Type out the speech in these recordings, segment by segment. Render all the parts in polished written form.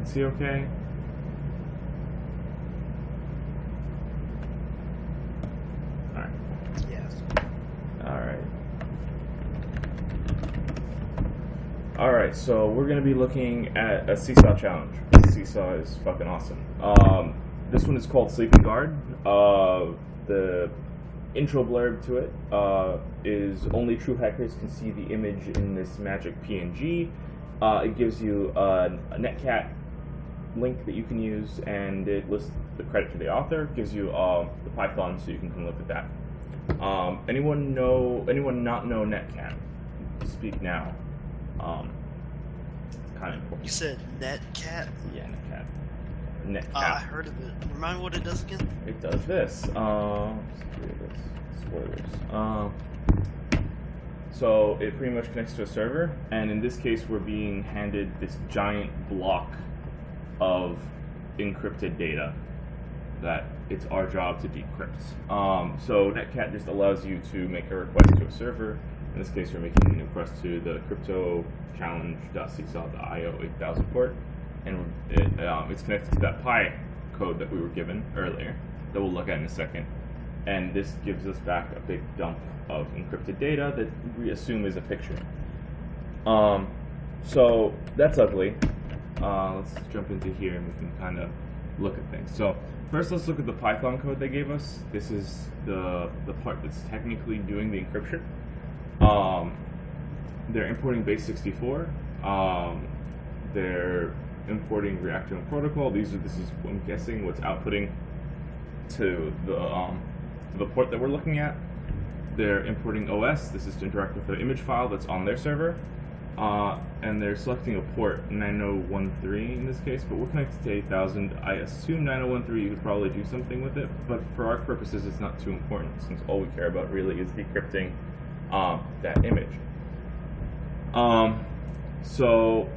can see okay. Alright. Yes. Alright. Alright, so we're going to be looking at a Seesaw challenge. Seesaw is fucking awesome. This one is called Sleeping Guard. The intro blurb to it is only true hackers can see the image in this magic PNG. It gives you a netcat link that you can use, and it lists the credit to the author. Gives you the Python, so you can come look at that. Anyone not know netcat? Speak now. It's kind of important. You said netcat? Yeah, netcat. Netcat. I heard of it. Remind me what it does again? It does this. Spoilers. So it pretty much connects to a server, and in this case we're being handed this giant block of encrypted data that it's our job to decrypt. So netcat just allows you to make a request to a server. In this case, we're making a request to the crypto challenge.seesaw.io 8000 port, and it's connected to that Pi code that we were given earlier that we'll look at in a second. And this gives us back a big dump of encrypted data that we assume is a picture. So that's ugly. Let's jump into here and we can kind of look at things. So first, let's look at the Python code they gave us. This is the part that's technically doing the encryption. They're importing base 64. They're importing reactive protocol. This is, I'm guessing, what's outputting to the port that we're looking at. They're importing OS. This is to interact with the image file that's on their server. And they're selecting a port 9013 in this case, but we're connected to 8000. I assume 9013 you could probably do something with it, but for our purposes it's not too important since all we care about really is decrypting that image. So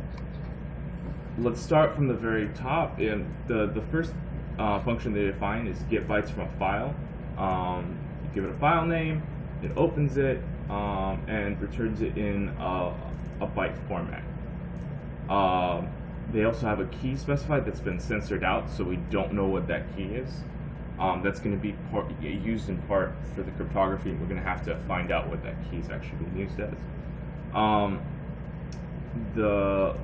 let's start from the very top. And the first function they define is get bytes from a file. You give it a file name, it opens it, and returns it in a byte format. They also have a key specified that's been censored out, so we don't know what that key is. That's going to be used in part for the cryptography, and we're going to have to find out what that key is actually being used as. The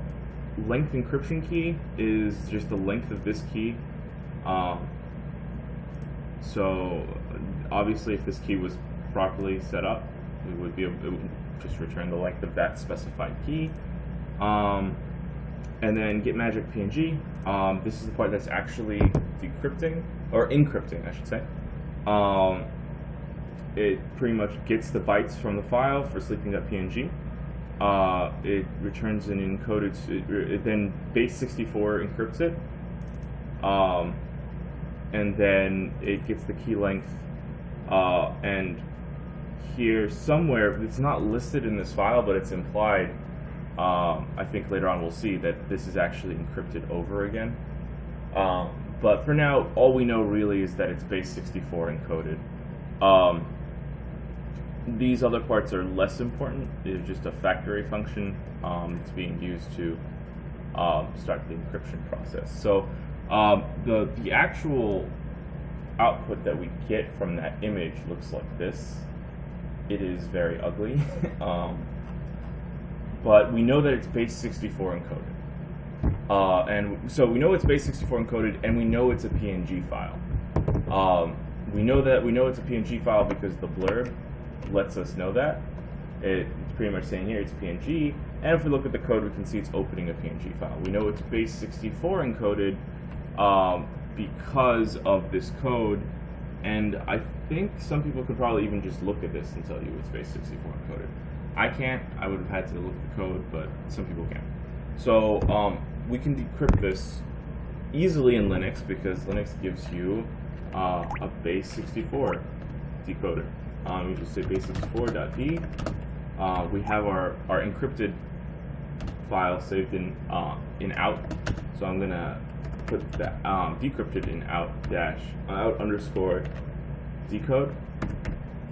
length encryption key is just the length of this key. So obviously if this key was properly set up, it would just return the length of that specified key. And then get magic PNG. This is the part that's actually decrypting, or encrypting I should say. It pretty much gets the bytes from the file for sleeping.png. It returns an encoded, it then base 64 encrypts it, and then it gets the key length, and here somewhere, it's not listed in this file, but it's implied. I think later on we'll see that this is actually encrypted over again. But for now, all we know really is that it's base 64 encoded. These other parts are less important. It's just a factory function that's being used to start the encryption process. So the actual output that we get from that image looks like this. It is very ugly, but we know that it's base 64 encoded. And so we know it's base 64 encoded, and we know it's a PNG file. We know it's a PNG file because the blurb lets us know that. It's pretty much saying here it's PNG, and if we look at the code, we can see it's opening a PNG file. We know it's base 64 encoded because of this code, and I think some people could probably even just look at this and tell you it's base 64 encoded. I can't. I would have had to look at the code, but some people can. So we can decrypt this easily in Linux because Linux gives you a base 64 decoder. You just say base64.d. We have our encrypted file saved in out, so I'm gonna put that decrypted in out underscore decode.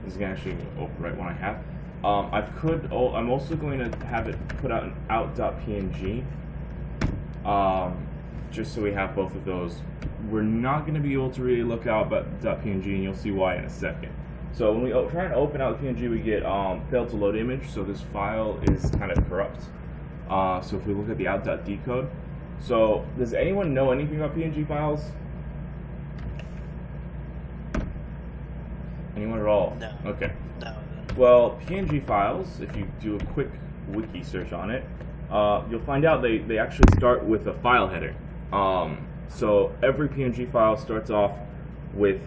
This is gonna actually open right when I have. I'm also going to have it put out in out.png. just so we have both of those. We're not going to be able to really look out .png, and you'll see why in a second. So when we try and open out the PNG, we get failed to load image, so this file is kind of corrupt. So if we look at the out.d code, so does anyone know anything about PNG files? Anyone at all? No. Okay. No. Well, PNG files, if you do a quick wiki search on it, you'll find out they actually start with a file header. So every PNG file starts off with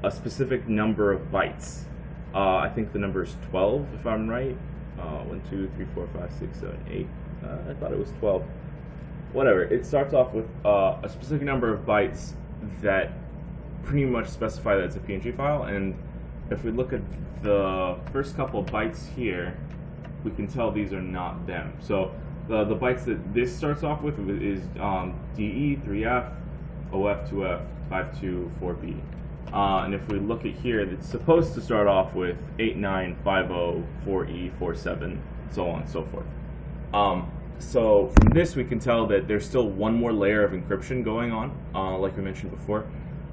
a specific number of bytes. I think the number is 12, if I'm right. 1, 2, 3, 4, 5, 6, 7, 8. I thought it was 12. Whatever. It starts off with a specific number of bytes that pretty much specify that it's a PNG file. And if we look at the first couple of bytes here, we can tell these are not them. So the bytes that this starts off with is DE, 3F, OF, 2F, 52, 4B. And if we look at here, it's supposed to start off with 89, 50, 4E, 47, so on and so forth. So from this, we can tell that there's still one more layer of encryption going on, like we mentioned before.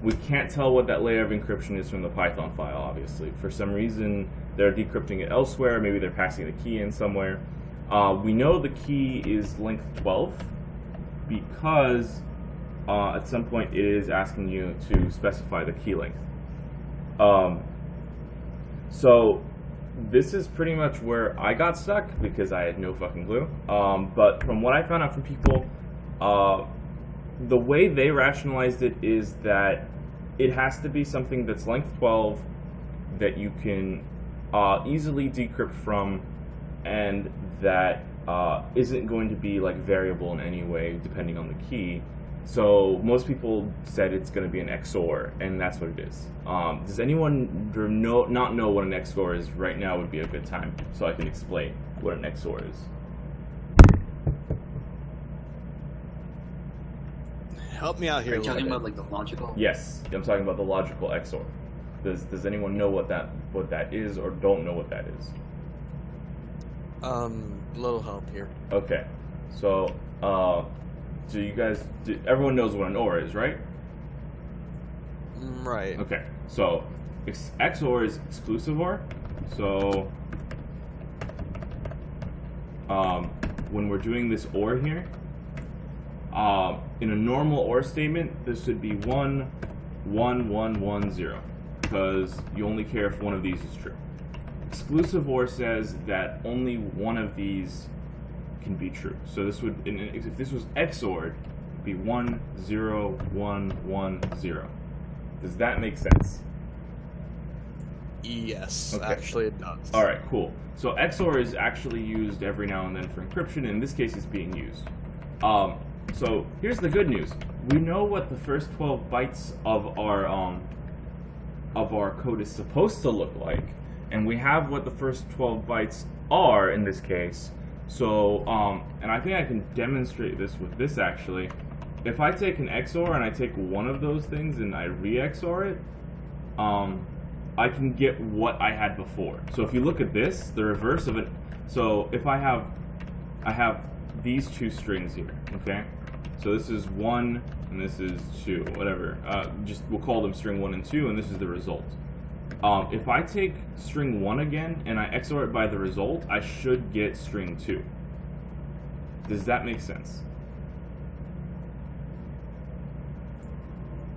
We can't tell what that layer of encryption is from the Python file, obviously. For some reason, they're decrypting it elsewhere. Maybe they're passing the key in somewhere. We know the key is length 12 because at some point it is asking you to specify the key length. So this is pretty much where I got stuck because I had no fucking clue. But from what I found out from people, the way they rationalized it is that it has to be something that's length 12 that you can easily decrypt from, and that isn't going to be like variable in any way depending on the key. So most people said it's going to be an XOR, and that's what it is. Does anyone not know what an XOR is right now? Would be a good time so I can explain what an XOR is. Help me out here. Are you talking about like the logical? Yes, I'm talking about the logical XOR. Does anyone know what that is, or don't know what that is? Little help here. Okay, so do you guys? Everyone knows what an OR is, right? Right. Okay, so XOR is exclusive OR. So when we're doing this OR here, in a normal OR statement, this should be 1, 1, 1, 1, 0, because you only care if one of these is true. Exclusive OR says that only one of these can be true. So this would, if this was XORed, it'd be 1, 0, 1, 1, 0. Does that make sense? Yes, Okay. actually it does. All right, cool. So XOR is actually used every now and then for encryption. In this case, it's being used. So here's the good news. We know what the first 12 bytes of our code is supposed to look like, and we have what the first 12 bytes are in this case. So, and I think I can demonstrate this with this actually. If I take an XOR and I take one of those things and I re-XOR it, I can get what I had before. So if you look at this, the reverse of it. So if I have these two strings here, okay? So this is 1 and this is 2, whatever. We'll call them string 1 and 2, and this is the result. If I take string 1 again and I XOR it by the result, I should get string 2. Does that make sense?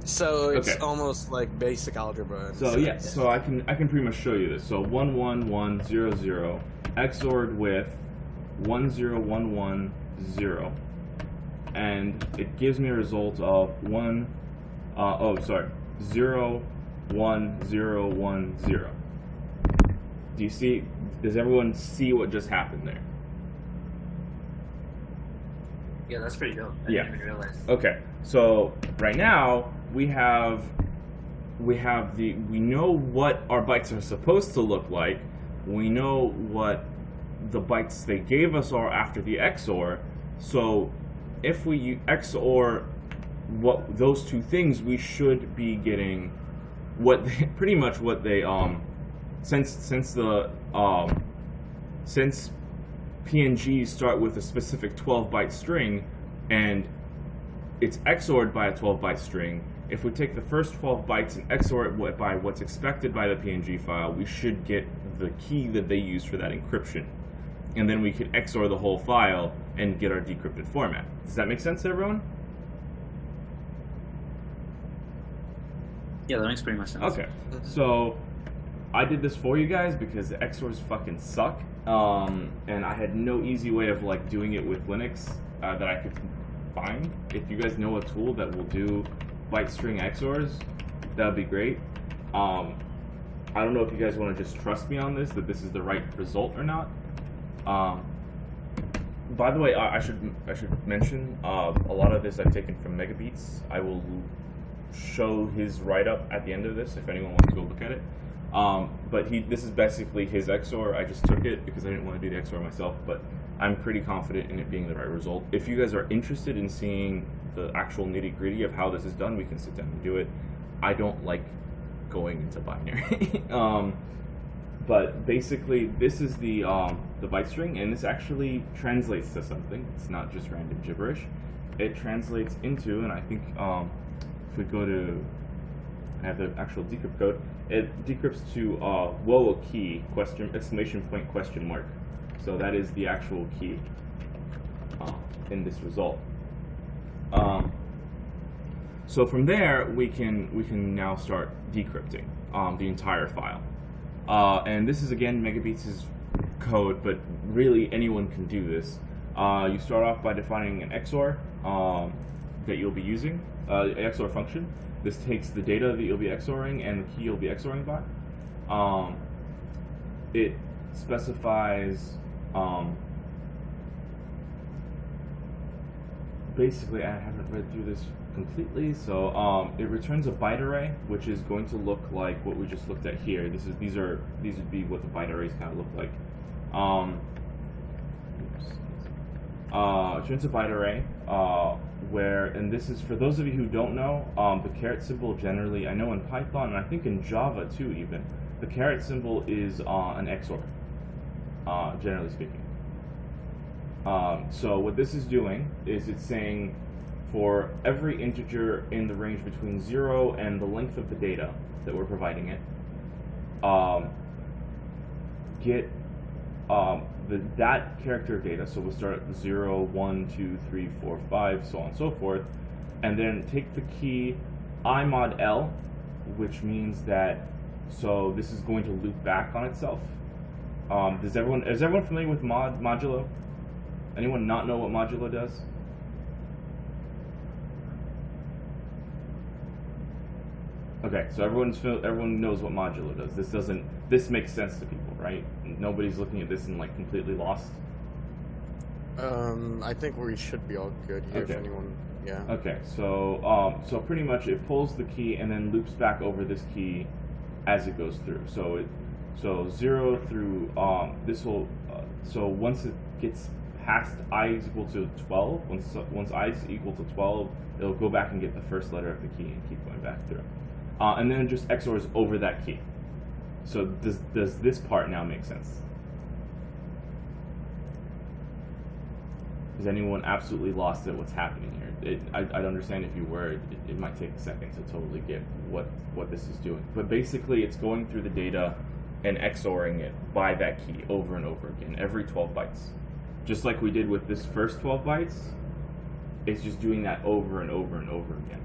So it's Okay. almost like basic algebra. in a So yeah, sense. so I can pretty much show you this. So 1 1 1 0 0 XORed with 1 0 1 1 0, and it gives me a result of 0 1 0 1 0. Do you see? Does everyone see what just happened there? Yeah, that's pretty dope. I Yeah. didn't even realize. Okay, so right now we know what our bytes are supposed to look like. We know what the bytes they gave us are after the XOR. So if we XOR those two things, we should be getting pretty much what they since PNGs start with a specific 12-byte string, and it's XORed by a 12-byte string. If we take the first 12 bytes and XOR it by what's expected by the PNG file, we should get the key that they use for that encryption. And then we could XOR the whole file and get our decrypted format. Does that make sense to everyone? Yeah, that makes pretty much sense. Okay, so I did this for you guys because the XORs fucking suck, and I had no easy way of like doing it with Linux that I could find. If you guys know a tool that will do byte string XORs, that would be great. I don't know if you guys want to just trust me on this, that this is the right result or not. By the way, I should mention a lot of this I've taken from Megabeats. I will show his write-up at the end of this if anyone wants to go look at it. But this is basically his XOR. I just took it because I didn't want to do the XOR myself, but I'm pretty confident in it being the right result. If you guys are interested in seeing the actual nitty-gritty of how this is done, we can sit down and do it. I don't like going into binary. But basically, this is the byte string, and this actually translates to something. It's not just random gibberish. It translates into, and I think if we go to, I have the actual decrypt code. It decrypts to whoa, a key, exclamation point, question mark. So that is the actual key in this result. So from there, we can now start decrypting the entire file. And this is again Megabeats' code, but really anyone can do this. You start off by defining an XOR that you'll be using, an XOR function. This takes the data that you'll be XORing and the key you'll be XORing by. It specifies basically, I haven't read through this completely, so it returns a byte array, which is going to look like what we just looked at here. These would be what the byte arrays kind of look like. It returns a byte array and this is for those of you who don't know, the caret symbol generally, I know in Python and I think in Java too even, the caret symbol is an XOR, generally speaking. So what this is doing is it's saying for every integer in the range between 0 and the length of the data that we're providing it, get that character of data. So we'll start at 0, 1, 2, 3, 4, 5, so on and so forth, and then take the key I mod L, which means that, so this is going to loop back on itself. Is everyone familiar with modulo? Anyone not know what modulo does? Okay, so everyone knows what modulo does. This makes sense to people, right? Nobody's looking at this and like completely lost. I think we should be all good here. Okay. If anyone, yeah. Okay, so pretty much it pulls the key and then loops back over this key as it goes through. So 0 through this will so once it gets past I is equal to 12, once I is equal to 12, it'll go back and get the first letter of the key and keep going back through. And then it just XORs over that key. So does this part now make sense? Is anyone absolutely lost at what's happening here? I'd understand if you were. It might take a second to totally get what this is doing. But basically, it's going through the data and XORing it by that key over and over again, every 12 bytes. Just like we did with this first 12 bytes, it's just doing that over and over and over again.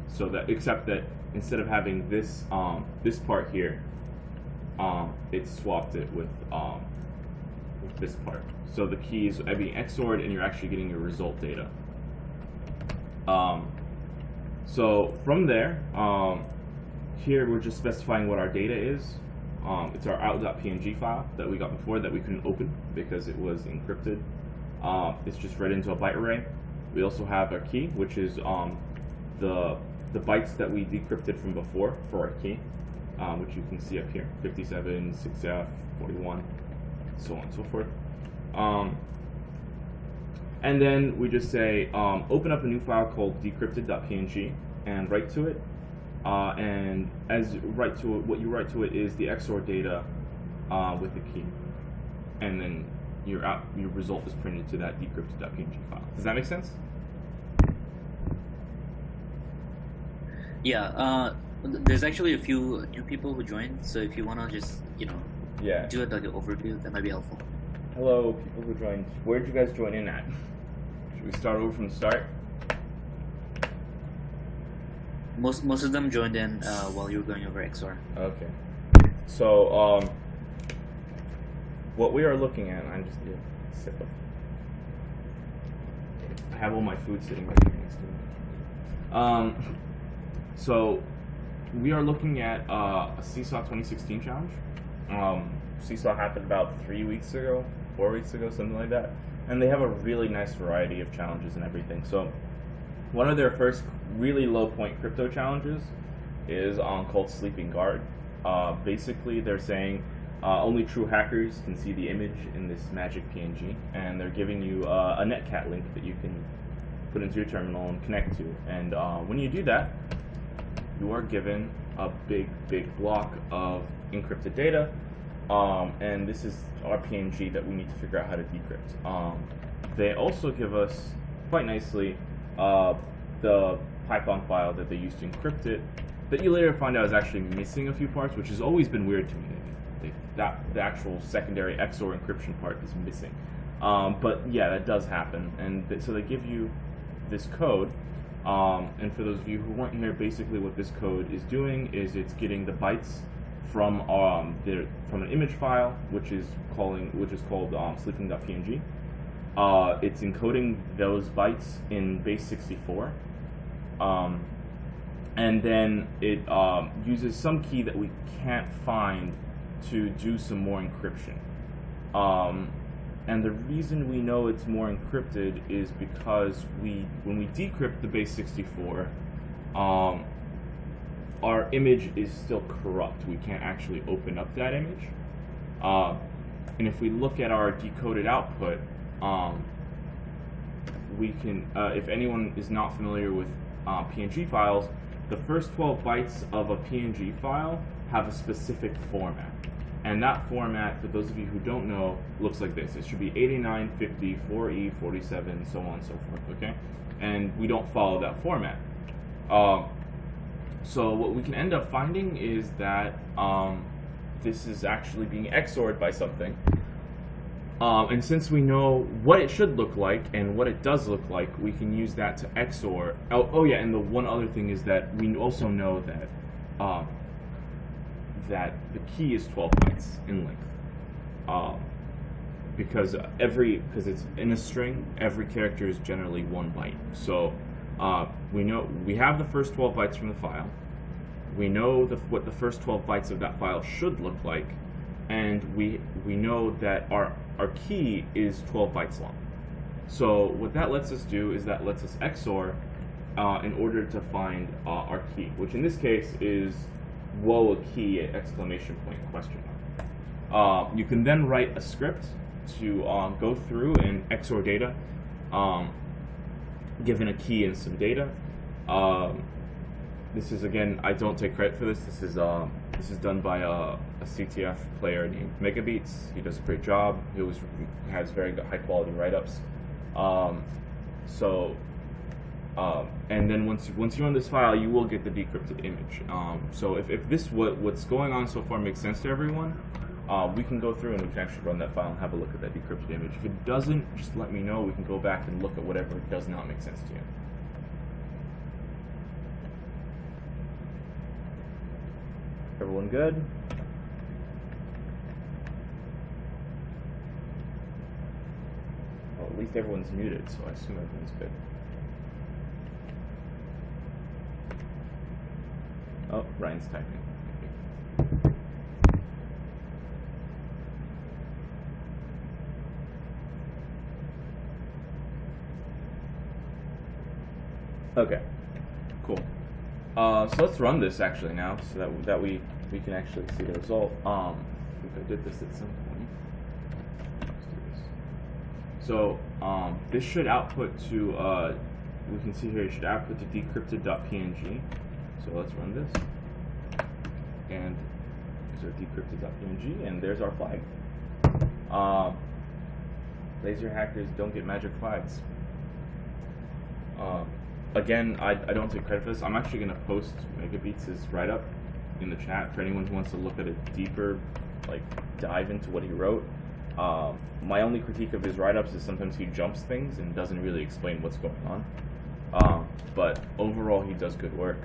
So that, except that instead of having this this part here, it swapped it with this part. So the keys are being XORed, and you're actually getting your result data. So from there, here we're just specifying what our data is. It's our out.png file that we got before that we couldn't open because it was encrypted. It's just read into a byte array. We also have our key, which is the bytes that we decrypted from before for our key, which you can see up here, 57, 6F, 41, so on and so forth. And then we just say, open up a new file called decrypted.png and write to it. And as you write to it, what you write to it is the XOR data with the key, and then your result is printed to that decrypted.png file. Does that make sense? Yeah. There's actually a few new people who joined, so if you wanna just Yeah. do it like an overview, that might be helpful. Hello, people who joined. Where'd you guys join in at? Should we start over from the start? Most of them joined in while you were going over XR. Okay. So, what we are looking at, I'm just sip of. I have all my food sitting right here next to me. So, we are looking at a Seesaw 2016 challenge. Seesaw happened about 3 weeks ago, 4 weeks ago, something like that. And they have a really nice variety of challenges and everything. So, one of their first really low point crypto challenges is called Sleeping Guard. Basically, they're saying only true hackers can see the image in this magic PNG, and they're giving you a netcat link that you can put into your terminal and connect to. And when you do that, you are given a big block of encrypted data, and this is our PNG that we need to figure out how to decrypt. They also give us, quite nicely, the Python file that they used to encrypt it, that you later find out is actually missing a few parts, which has always been weird to me. That the actual secondary XOR encryption part is missing. But yeah, that does happen, and so they give you this code. And for those of you who weren't here, basically what this code is doing is it's getting the bytes from an image file, which is called sleeping.png. It's encoding those bytes in base 64, and then it uses some key that we can't find to do some more encryption. And the reason we know it's more encrypted is because when we decrypt the base 64, our image is still corrupt. We can't actually open up that image. And if we look at our decoded output, we can, if anyone is not familiar with PNG files, the first 12 bytes of a PNG file have a specific format. And that format, for those of you who don't know, looks like this. It should be 89, 50, 4E, 47, so on and so forth, okay? And we don't follow that format. So what we can end up finding is that this is actually being XORed by something. And since we know what it should look like and what it does look like, we can use that to XOR. Oh yeah, and the one other thing is that we also know that that the key is 12 bytes in length. Because it's in a string, every character is generally 1 byte. So we know we have the first 12 bytes from the file. We know what the first 12 bytes of that file should look like, and we know that our key is 12 bytes long. So what that lets us do is that lets us XOR in order to find our key, which in this case is whoa, a key, exclamation point, question mark. You can then write a script to go through and XOR data, given a key and some data. This is, again, I don't take credit for this. This is done by a CTF player named Megabeats. He does a great job. He always has very good, high quality write-ups. And then once you run this file, you will get the decrypted image. So if what's going on so far makes sense to everyone, we can go through and we can actually run that file and have a look at that decrypted image. If it doesn't, just let me know. We can go back and look at whatever does not make sense to you. Everyone good? Well, at least everyone's muted, so I assume everyone's good. Oh, Ryan's typing. Okay, cool. So let's run this actually now, so that we can actually see the result. I think I did this at some point. Let's do this. So this should output to we can see here it should output to decrypted.png. So let's run this. And there's our decrypted.png, and there's our flag. Laser hackers don't get magic flags. again, I don't take credit for this. I'm actually gonna post Megabeats' write up in the chat for anyone who wants to look at a deeper, like, dive into what he wrote. My only critique of his write-ups is sometimes he jumps things and doesn't really explain what's going on. But overall, he does good work.